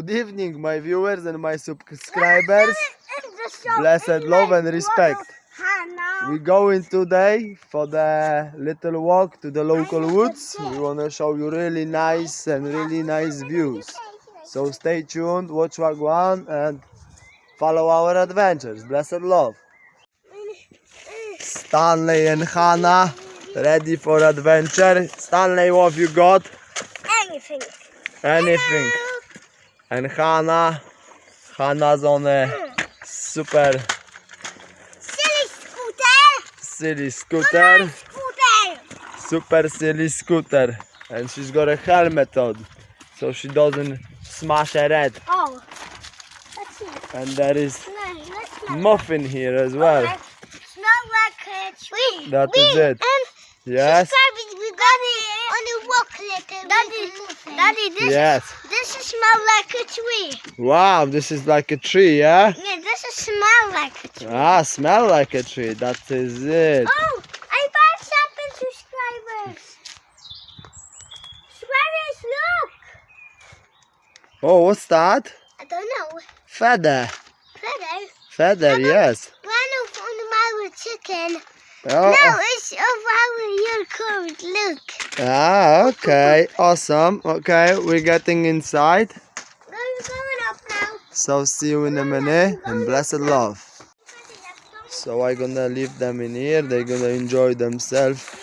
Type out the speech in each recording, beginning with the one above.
Good evening, my viewers and my subscribers. Blessed love and respect. We're going today for the little walk to the local woods. We want to show you really nice views. So stay tuned, watch Wagwan and follow our adventures. Blessed love. Stanley and Hannah ready for adventure. Stanley, what have you got? Anything. Anything. And Hannah's on a super silly scooter. Super silly scooter. And she's got a helmet on, so she doesn't smash her head. Oh, that's it. And there is muffin here as well. Okay. Smell like a tree. That is it. Yes. Daddy, this smell like a tree. Wow, this is like a tree, yeah? Yeah, this smell like a tree. Ah, smell like a tree. That is it. Oh, I bought something, subscribers. Subscribers, look. Oh, what's that? I don't know. Feather. Feather. Feather, yes. One of our chicken. Oh, No, it's of our yogurt. Look. ah, okay. Awesome. Okay, we're getting inside. I'm going up now. So see you in a minute and blessed love. So I'm gonna leave them in here. They're gonna enjoy themselves.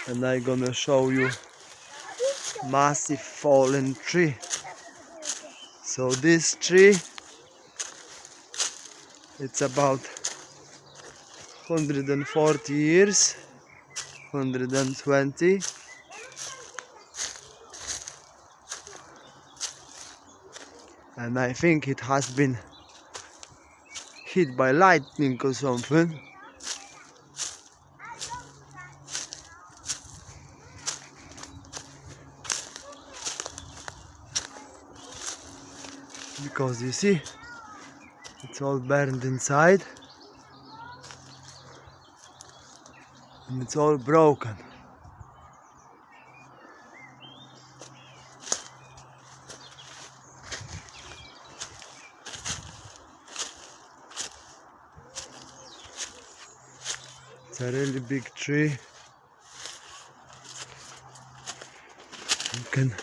And I'm gonna show you massive fallen tree. So this tree, it's about 140 years, 120. And I think it has been hit by lightning or something. Because you see, it's all burned inside and it's all broken. It's a really big tree. You can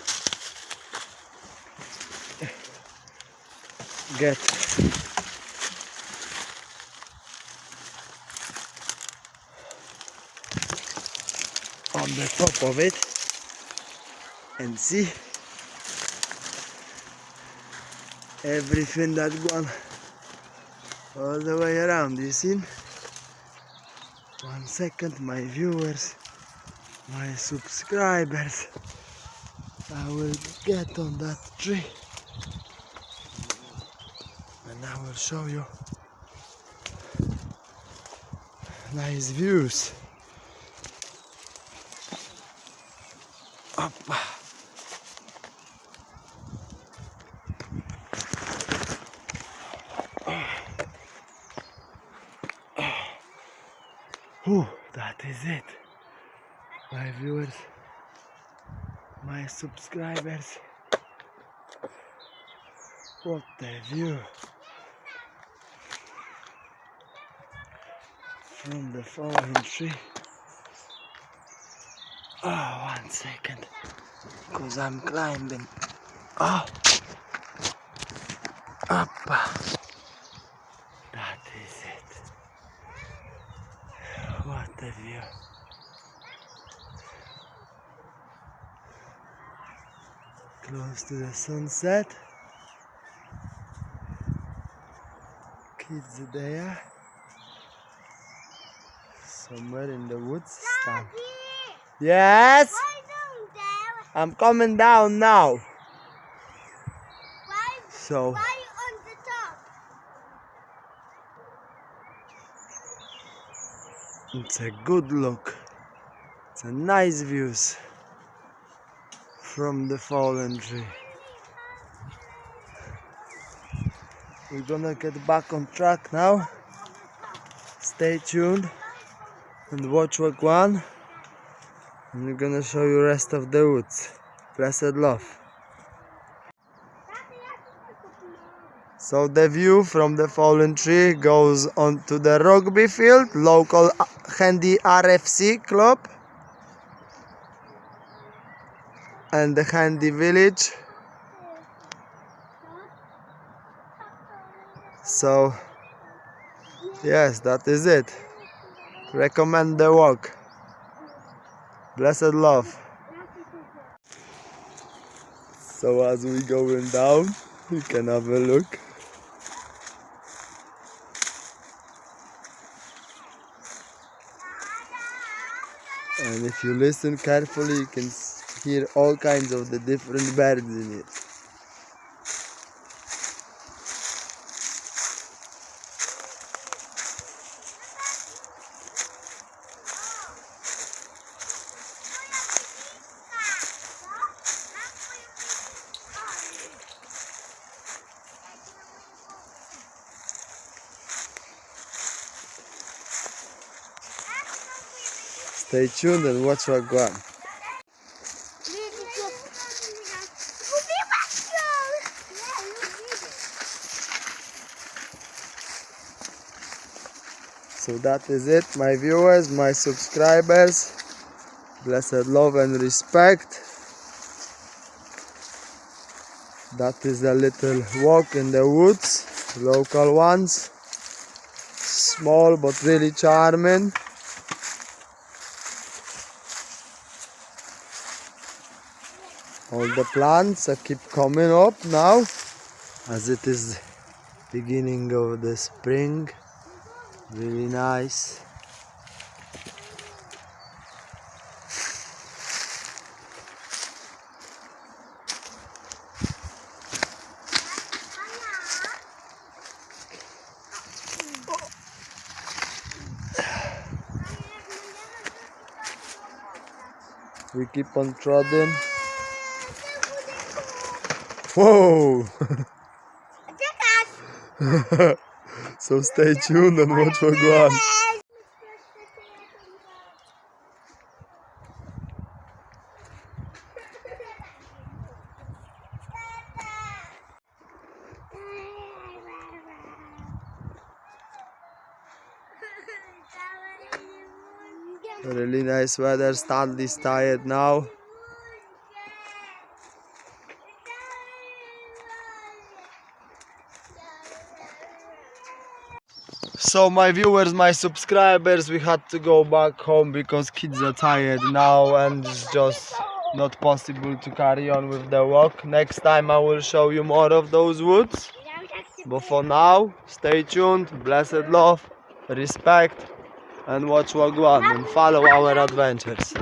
get on the top of it and see everything that gone all the way around. You see? 1 second, my viewers, my subscribers. I will get on that tree and I will show you nice views. Up. That is it, my viewers, my subscribers. What a view from the fallen tree. Oh, 1 second, because I'm climbing. Oh, up. That is it. What a view. Close to the sunset. Kids there. Somewhere in the woods. Stand. Yes? I'm coming down now. So Why on the top? it's a good look. It's a nice views from the fallen tree. We're gonna get back on track now. Stay tuned and watch Wagwan. I'm gonna show you rest of the woods. Blessed love. So the view from the fallen tree goes onto the rugby field, local handy RFC club, and the handy village. So yes, that is it. Recommend the walk. Blessed love. So as we going down, you can have a look. And if you listen carefully, you can hear all kinds of the different birds in it. Stay tuned and watch what go on. So that is it, my viewers, my subscribers. Blessed love and respect. That is a little walk in the woods, local ones. Small but really charming. All the plants keep coming up now, as it is beginning of the spring. Really nice. We keep on trotting. Whoa! So stay tuned and watch what go on. Really nice weather. Stanley's tired now. So my viewers, my subscribers, we had to go back home because kids are tired now and it's just not possible to carry on with the walk. Next time I will show you more of those woods. But for now, stay tuned, blessed love, respect, and watch what go on and follow our adventures.